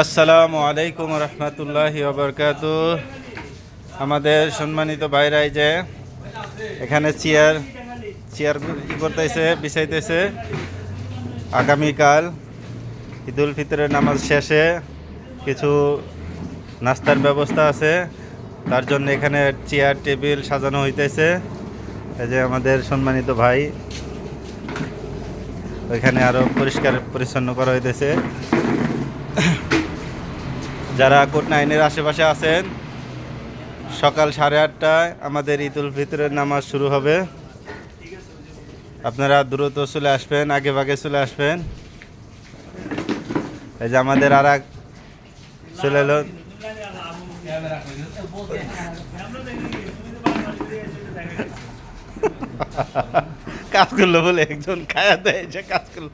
আসসালামু আলাইকুম রহমতুল্লাহি ওয়া আমাদের সম্মানিত ভাইরাই যে এখানে চেয়ার চেয়ার করতেছে বিছাইতেছে। আগামীকাল ঈদুল ফিতরের নামাজ শেষে কিছু নাস্তার ব্যবস্থা আছে, তার জন্য এখানে চেয়ার টেবিল সাজানো হইতেছে। এই যে আমাদের সম্মানিত ভাই, ওইখানে আরও পরিষ্কার পরিচ্ছন্ন করা হইতেছে। যারা কোটনা আইনের আশেপাশে আছেন, সকাল 8:30টায় আমাদের ঈদুল ফিতরের নামাজ শুরু হবে। আপনারা দ্রুত চলে আসবেন, আগে ভাগে চলে আসবেন। এই যে আমাদের আর এক চলে এলো। কাজ করলো বলে একজন খায়া দেয়, যে কাজ করলো।